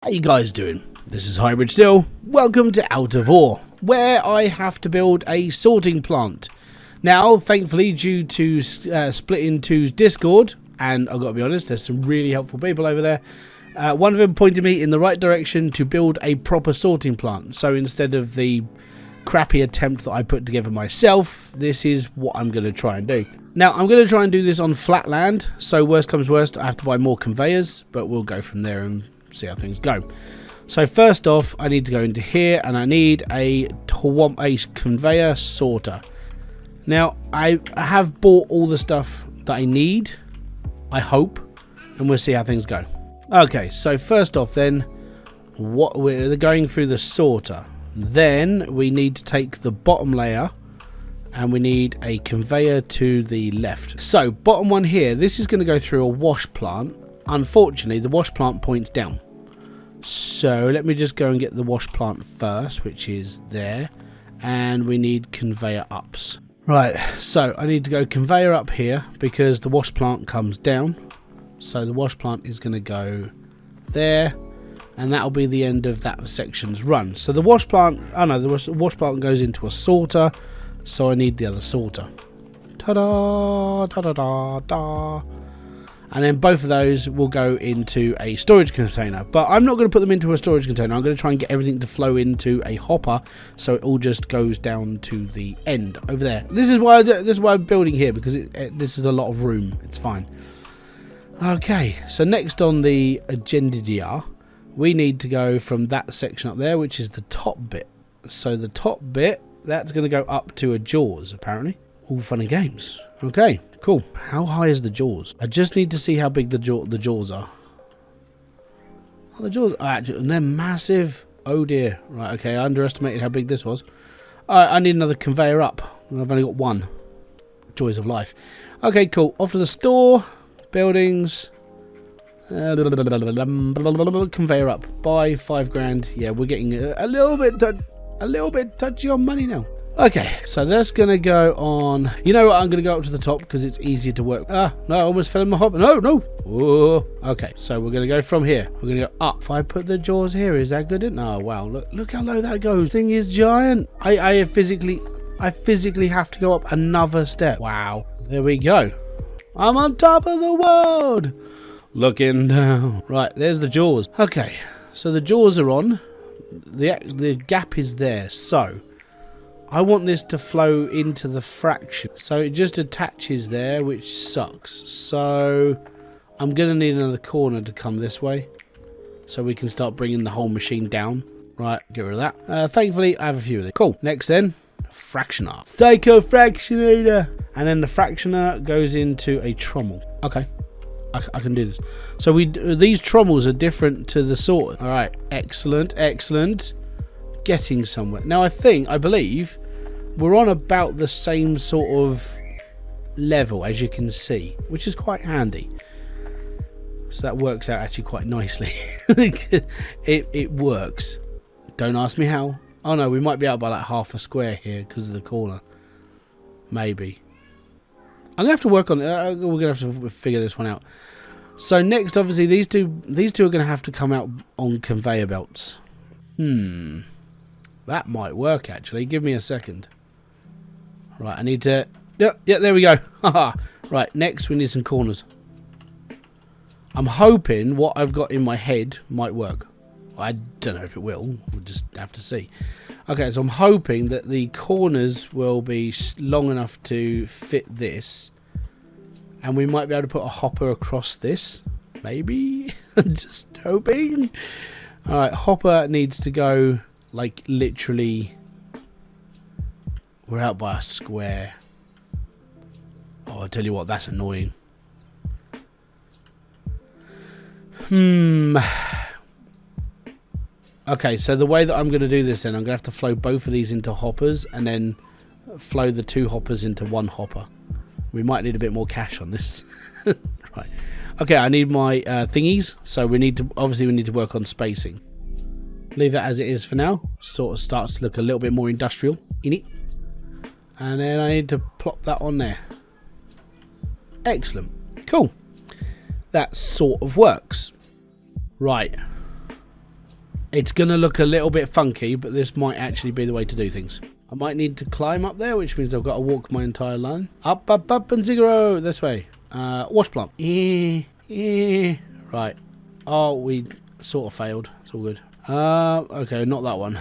How you guys doing? This is Hybridsteel. Welcome to Out of Ore, where I have to build a sorting plant. Now, thankfully, due to Split 2's Discord, and I've got to be honest, there's some really helpful people over there. One of them pointed me in the right direction to build a proper sorting plant. So instead of the crappy attempt that I put together myself, this is what I'm going to try and do. Now, I'm going to try and do this on flat land. So worst comes worst, I have to buy more conveyors, but we'll go from there and see how things go. So first off, I need to go into here and I need a conveyor sorter. Now, I have bought all the stuff that I need, I hope, and we'll see how things go. Okay, so first off then, we're going through the sorter. Then we need to take the bottom layer and we need a conveyor to the left. So bottom one here, this is going to go through a wash plant. Unfortunately, the wash plant points down. So let me just go and get the wash plant first, which is there. And we need conveyor ups. Right, so I need to go conveyor up here because the wash plant comes down. So the wash plant is going to go there. And that'll be the end of that section's run. So the wash plant, the wash plant goes into a sorter. So I need the other sorter. Ta-da, ta-da-da-da. And then both of those will go into a storage container. But I'm not going to put them into a storage container. I'm going to try and get everything to flow into a hopper, so it all just goes down to the end over there. This is why I'm building here, because this is a lot of room. It's fine. Okay, so next on the agenda, we need to go from that section up there, which is the top bit. So the top bit, that's going to go up to a jaws, apparently. All fun and games. Okay, cool. How high is the jaws? I just need to see how big the jaws are. Oh, the jaws are actually, they're massive. Oh dear. Right, okay, I underestimated how big this was. Alright, I need another conveyor up. I've only got one. Joys of life. Okay, cool. Off to the store. Buildings. Conveyor up. Buy 5 grand. Yeah, we're getting a little bit touchy on money now. Okay, so that's going to go on. You know what? I'm going to go up to the top because it's easier to work. No, I almost fell in my hopper. No. Whoa. Okay, so we're going to go from here. We're going to go up. If I put the jaws here, is that good? No, wow. Look how low that goes. Thing is giant. I physically have to go up another step. Wow. There we go. I'm on top of the world. Looking down. Right, there's the jaws. Okay, so the jaws are on. The gap is there. So I want this to flow into the fraction. So it just attaches there, which sucks. So I'm going to need another corner to come this way, so we can start bringing the whole machine down. Right, get rid of that. Thankfully, I have a few of these. Cool. Next then, fractioner. Psycho fractionator. And then the fractioner goes into a trommel. Okay. I can do this. So these trommels are different to the sorter. All right. Excellent. Getting somewhere. Now I believe we're on about the same sort of level, as you can see, which is quite handy. So that works out actually quite nicely. it works. Don't ask me how. Oh no, we might be out by like half a square here because of the corner. Maybe. I'm gonna have to work on it. We're gonna have to figure this one out. So next, obviously, these two are gonna have to come out on conveyor belts. That might work, actually. Give me a second. Right, I need to... Yeah, there we go. Right, next we need some corners. I'm hoping what I've got in my head might work. I don't know if it will. We'll just have to see. Okay, so I'm hoping that the corners will be long enough to fit this. And we might be able to put a hopper across this. Maybe? Just hoping. Alright, hopper needs to go... like literally, we're out by a square. Oh, I tell you what, that's annoying. Okay, so the way that I'm going to do this then, I'm going to have to flow both of these into hoppers and then flow the 2 hoppers into 1 hopper. We might need a bit more cash on this. Right. Okay, I need my thingies. So we need to work on spacing. Leave that as it is for now. Sort of starts to look a little bit more industrial in it. And then I need to plop that on there. Excellent. Cool. That sort of works. Right. It's going to look a little bit funky, but this might actually be the way to do things. I might need to climb up there, which means I've got to walk my entire line. Up, up, up, and zero. This way. Wash plant. Right. Oh, we sort of failed. It's all good. Okay, not that one.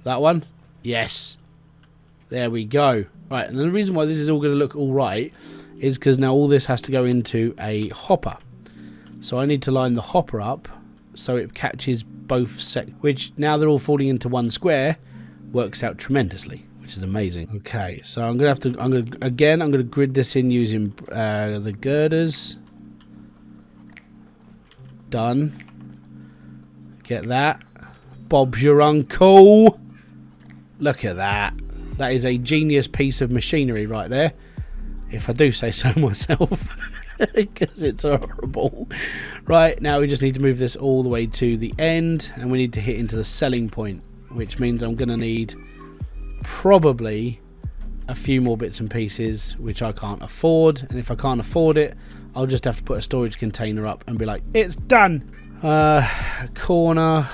That one? Yes. There we go. Right, and the reason why this is all going to look all right is because now all this has to go into a hopper. So I need to line the hopper up so it catches both which now they're all falling into one square, works out tremendously, which is amazing. Okay, so I'm going to grid this in using the girders. Done. Get that. Bob's your uncle. Look at that. That is a genius piece of machinery right there, if I do say so myself, because it's horrible. Right, now we just need to move this all the way to the end, and we need to hit into the selling point, which means I'm going to need probably a few more bits and pieces, which I can't afford. And if I can't afford it, I'll just have to put a storage container up and be like, it's done. Corner.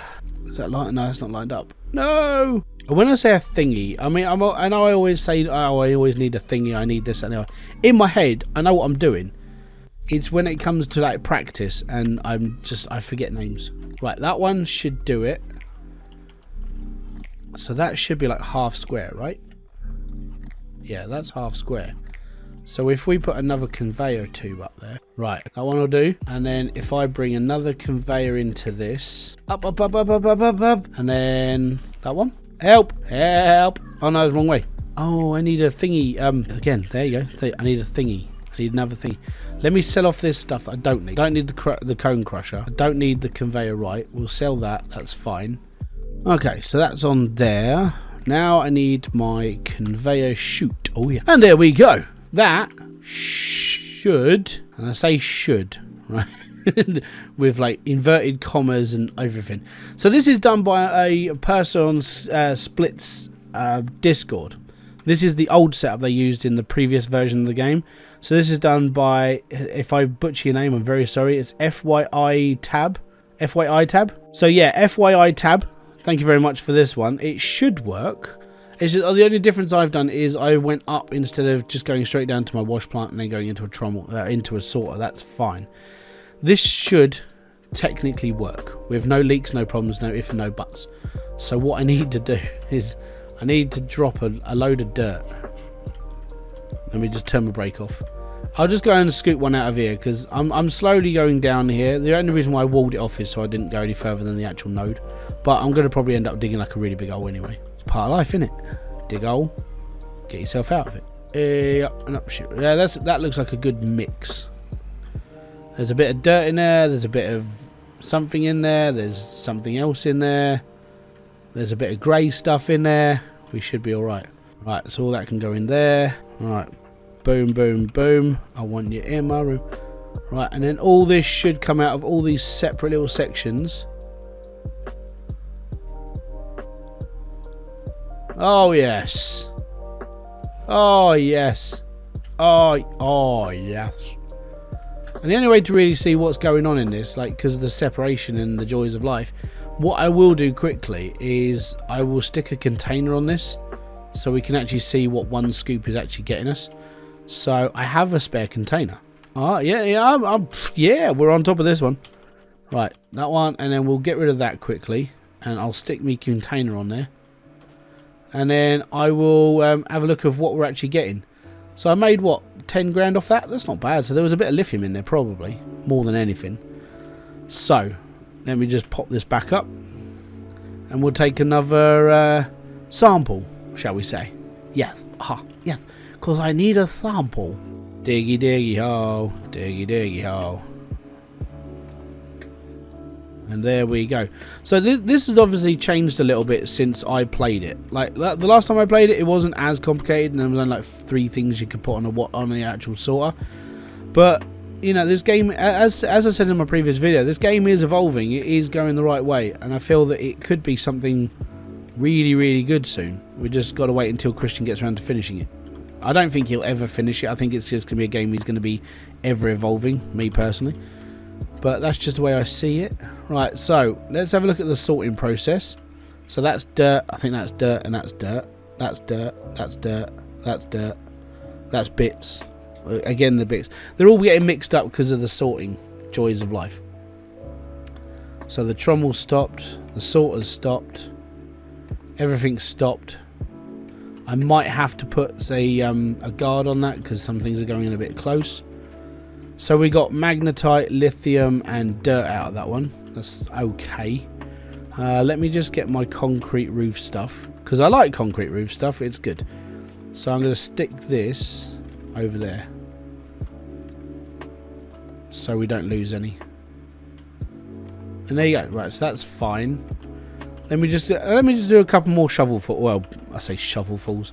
Is that lined? No, it's not lined up. No. When I say a thingy, I mean, I know I always say, oh, I always need a thingy, I need this and that. In my head, I know what I'm doing. It's when it comes to like practice and I forget names. Right, that one should do it. So that should be like half square, right? Yeah, that's half square. So if we put another conveyor tube up there, right, that one will do. And then if I bring another conveyor into this, up, up, up, up, up, up, up, up, and then that one. Help! Help! Oh no, it's the wrong way. Oh, I need a thingy. Again, there you go. I need a thingy. I need another thingy. Let me sell off this stuff that I don't need. I don't need the cone crusher. I don't need the conveyor right. We'll sell that. That's fine. Okay, so that's on there. Now I need my conveyor chute. Oh yeah. And there we go. That should, and I say should, right? With like inverted commas and everything. So this is done by a person on Split's Discord. This is the old setup they used in the previous version of the game. So this is done by, if I butcher your name, I'm very sorry. It's FYI Tab. FYI Tab. So yeah, FYI Tab. Thank you very much for this one. It should work. It's just, the only difference I've done is I went up instead of just going straight down to my wash plant and then going into a trommel, into a sorter. That's fine. This should technically work with no leaks, no problems, no ifs and no buts. So what I need to do is I need to drop a load of dirt. Let me just turn my brake off. I'll just go and scoop one out of here because I'm slowly going down here. The only reason why I walled it off is so I didn't go any further than the actual node. But I'm going to probably end up digging like a really big hole anyway. It's part of life, isn't it? Dig a hole, get yourself out of it. Up and up, shit. Yeah, that looks like a good mix. There's a bit of dirt in there, there's a bit of something in there, there's something else in there, there's a bit of grey stuff in there. We should be alright. Right, so all that can go in there. Right, boom, boom, boom. I want you in my room. Right, and then all this should come out of all these separate little sections. Oh, yes. Oh, yes. Oh, yes. And the only way to really see what's going on in this, like because of the separation and the joys of life, what I will do quickly is I will stick a container on this so we can actually see what one scoop is actually getting us. So I have a spare container. Oh, yeah, we're on top of this one. Right, that one, and then we'll get rid of that quickly, and I'll stick me container on there. And then I will have a look of what we're actually getting. So I made, what, 10 grand off that? That's not bad. So there was a bit of lithium in there, probably, more than anything. So, let me just pop this back up. And we'll take another sample, shall we say. Yes, yes, because I need a sample. Diggy, diggy, ho. Diggy, diggy, ho. And there we go. So this has obviously changed a little bit since I played it. Like the last time I played it, it wasn't as complicated, and there was only like 3 things you could put on the actual sorter. But you know, this game, as I said in my previous video, this game is evolving. It is going the right way, and I feel that it could be something really, really good soon. We just got to wait until Christian gets around to finishing it. I don't think he'll ever finish it. I think it's just going to be a game he's going to be ever evolving. Me personally. but that's just the way I see it. Right, so let's have a look at the sorting process. So that's dirt, I think that's dirt, and that's dirt. That's dirt, that's dirt, that's dirt, that's bits. Again, the bits. They're all getting mixed up because of the sorting joys of life. So the trommel stopped, the sorter's stopped, everything's stopped. I might have to put, say, a guard on that because some things are going in a bit close. So we got magnetite, lithium, and dirt out of that one. That's okay. Let me just get my concrete roof stuff because I like concrete roof stuff. It's good. So I'm going to stick this over there so we don't lose any. And there you go. Right, so that's fine. Let me just do a couple more shovelfuls. Well, I say shovelfuls,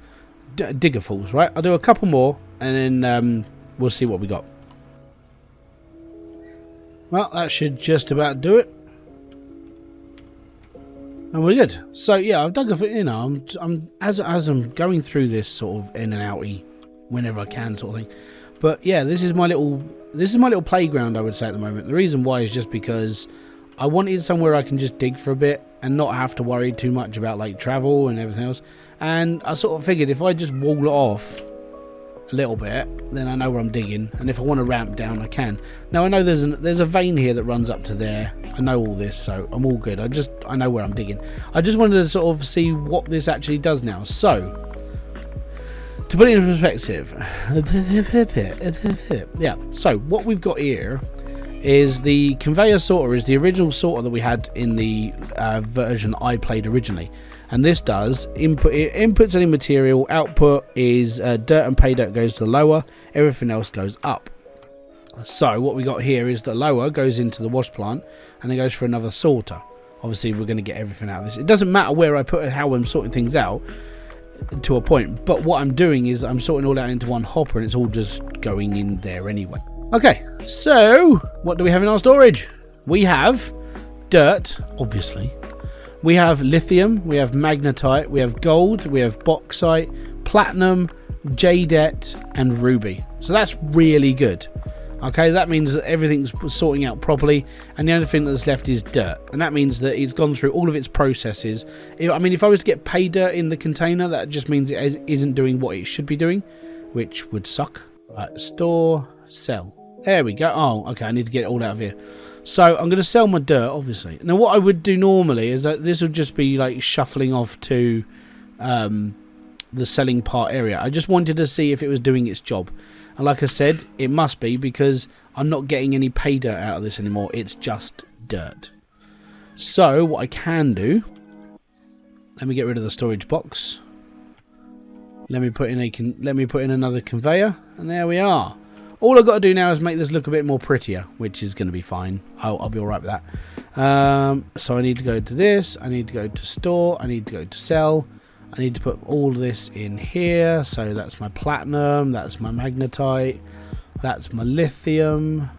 diggerfuls, right? I'll do a couple more, and then we'll see what we got. Well, that should just about do it, and we're good. So yeah, I've dug a, you know, as I'm going through this sort of in and outy whenever I can sort of thing. But yeah, this is my little playground, I would say, at the moment. The reason why is just because I wanted somewhere I can just dig for a bit and not have to worry too much about like travel and everything else. And I sort of figured if I just wall it off a little bit, then I know where I'm digging. And if I want to ramp down, I can. Now I know there's a vein here that runs up to there. I know all this, so I'm all good. I know where I'm digging. I just wanted to sort of see what this actually does now. So to put it in perspective, yeah. So what we've got here is the conveyor sorter is the original sorter that we had in the version I played originally, and this does input. It inputs any material. Output is dirt and pay dirt goes to the lower. Everything else goes up. So what we got here is the lower goes into the wash plant, and it goes for another sorter. Obviously, we're going to get everything out of this. It doesn't matter where I put it, how I'm sorting things out to a point, but what I'm doing is I'm sorting all out into one hopper, and it's all just going in there anyway. Okay, so what do we have in our storage? We have dirt, obviously. We have lithium, we have magnetite, we have gold, we have bauxite, platinum, jadeite, and ruby. So that's really good. Okay, that means that everything's sorting out properly, and the only thing that's left is dirt. And that means that it's gone through all of its processes. I mean, if I was to get pay dirt in the container, that just means it isn't doing what it should be doing, which would suck. Right, store, sell. There we go. Oh, okay, I need to get it all out of here. So I'm going to sell my dirt, obviously. Now, what I would do normally is that this would just be like shuffling off to the selling part area. I just wanted to see if it was doing its job. And like I said, it must be, because I'm not getting any pay dirt out of this anymore. It's just dirt. So what I can do, let me get rid of the storage box. Let me put in another conveyor, and there we are. All I've got to do now is make this look a bit more prettier, which is going to be fine. I'll be alright with that. So I need to go to this. I need to go to store. I need to go to sell. I need to put all this in here. So that's my platinum. That's my magnetite. That's my lithium,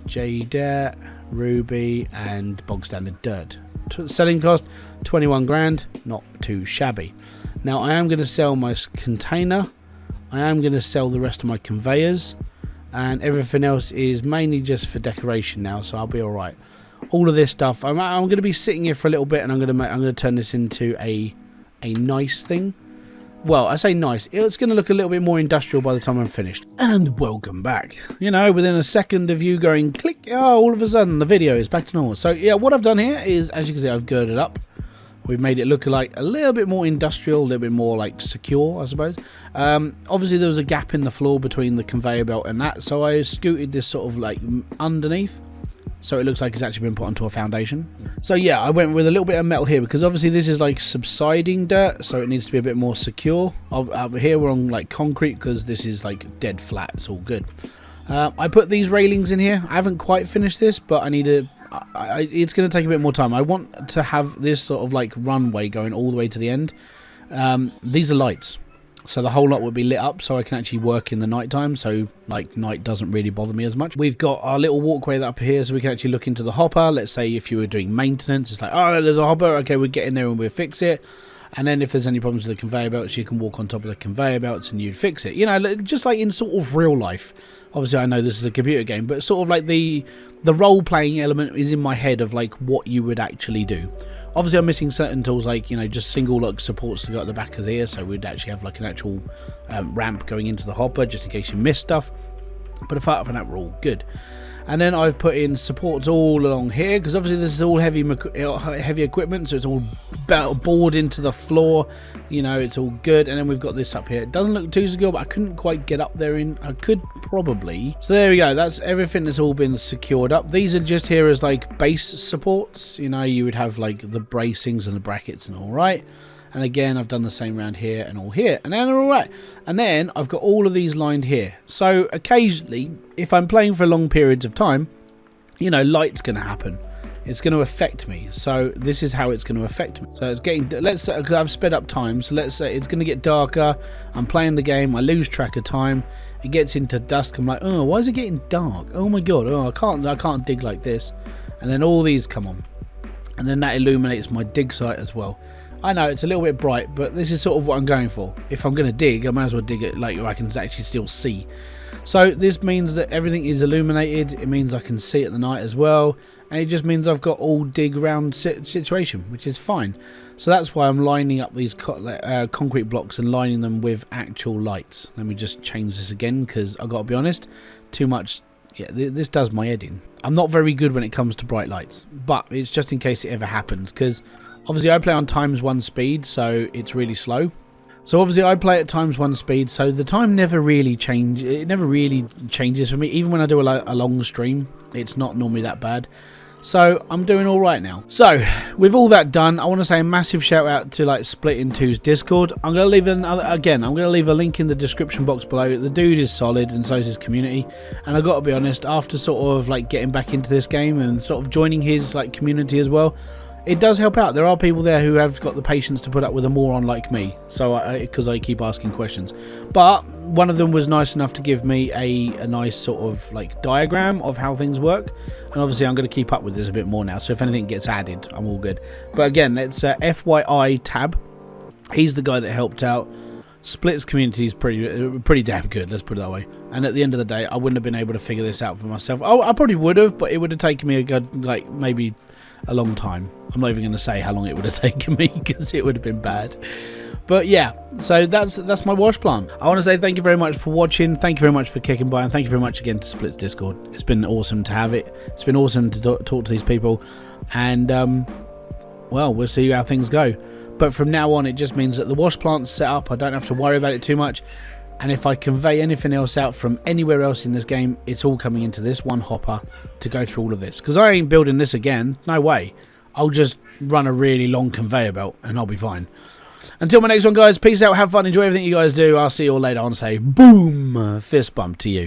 jadeite, ruby, and bog standard dirt. Selling cost 21 grand. Not too shabby. Now I am going to sell my container. I am going to sell the rest of my conveyors. And everything else is mainly just for decoration now, so I'll be all right. All of this stuff, I'm going to be sitting here for a little bit, and I'm going to turn this into a nice thing. Well, I say nice. It's going to look a little bit more industrial by the time I'm finished. And welcome back. You know, within a second of you going click, oh, all of a sudden the video is back to normal. So yeah, what I've done here is, as you can see, I've girded up. We've made it look like a little bit more industrial, a little bit more like secure, I suppose. Obviously, there was a gap in the floor between the conveyor belt and that, so I scooted this sort of like underneath, so it looks like it's actually been put onto a foundation. So yeah, I went with a little bit of metal here, because obviously this is like subsiding dirt, so it needs to be a bit more secure. Over here we're on like concrete, because this is like dead flat. It's all good. I put these railings in here. I haven't quite finished this, but I need to... it's going to take a bit more time. I want to have this sort of like runway going all the way to the end. These are lights, so the whole lot will be lit up, so I can actually work in the night time, so like night doesn't really bother me as much. We've got our little walkway up here, so we can actually look into the hopper. Let's say if you were doing maintenance, it's like, oh, there's a hopper, okay, we'll get in there and we'll fix it. And then if there's any problems with the conveyor belts, you can walk on top of the conveyor belts and you'd fix it. You know, just like in sort of real life. Obviously, I know this is a computer game, but sort of like the role-playing element is in my head of like what you would actually do. Obviously, I'm missing certain tools like, you know, just single lock supports to go at the back of here, so we'd actually have like an actual ramp going into the hopper just in case you miss stuff. But apart from that, we're all good. And then I've put in supports all along here, because obviously this is all heavy equipment, so it's all bored into the floor. You know, it's all good. And then we've got this up here. It doesn't look too secure, but I couldn't quite get up there in. I could probably. So there we go. That's everything that's all been secured up. These are just here as like base supports. You know, you would have like the bracings and the brackets and all right. And again, I've done the same around here and all here. And then they're all right. And then I've got all of these lined here. So occasionally, if I'm playing for long periods of time, you know, light's going to happen. It's going to affect me. So this is how it's going to affect me. So it's getting, let's say, because I've sped up time. So let's say it's going to get darker. I'm playing the game. I lose track of time. It gets into dusk. I'm like, oh, why is it getting dark? Oh my God. Oh, I can't dig like this. And then all these come on. And then that illuminates my dig site as well. I know it's a little bit bright, but this is sort of what I'm going for. If I'm going to dig, I might as well dig it like I can actually still see. So this means that everything is illuminated. It means I can see at the night as well. And it just means I've got all dig round situation, which is fine. So that's why I'm lining up these concrete blocks and lining them with actual lights. Let me just change this again, because I've got to be honest, too much. Yeah, this does my head in. I'm not very good when it comes to bright lights, but it's just in case it ever happens, because obviously I play on ×1 speed, so it's really slow. So obviously I play at ×1 speed, so the time never really changes. It never really changes for me. Even when I do a long stream, it's not normally that bad. So I'm doing all right now. So with all that done, I want to say a massive shout out to like Split in Two's Discord. I'm going to leave I'm going to leave a link in the description box below. The dude is solid, and so is his community. And I got to be honest, after sort of like getting back into this game and sort of joining his like community as well, it does help out. There are people there who have got the patience to put up with a moron like me, so because I keep asking questions. But one of them was nice enough to give me a nice sort of like diagram of how things work, and obviously I'm going to keep up with this a bit more now, so if anything gets added, I'm all good. But again, it's FYI Tab. He's the guy that helped out. Split's community is pretty damn good, let's put it that way. And at the end of the day, I wouldn't have been able to figure this out for myself. Oh, I probably would have, but it would have taken me a good, like, maybe a long time. I'm not even going to say how long it would have taken me, because it would have been bad. But yeah, so that's my wash plant. I want to say thank you very much for watching. Thank you very much for kicking by, and thank you very much again to Split's Discord. It's been awesome to have it. It's been awesome to talk to these people, and well, we'll see how things go. But from now on, it just means that the wash plant's set up. I don't have to worry about it too much. And if I convey anything else out from anywhere else in this game, it's all coming into this one hopper to go through all of this. Because I ain't building this again. No way. I'll just run a really long conveyor belt and I'll be fine. Until my next one, guys, peace out, have fun, enjoy everything you guys do. I'll see you all later. I want to say boom, fist bump to you.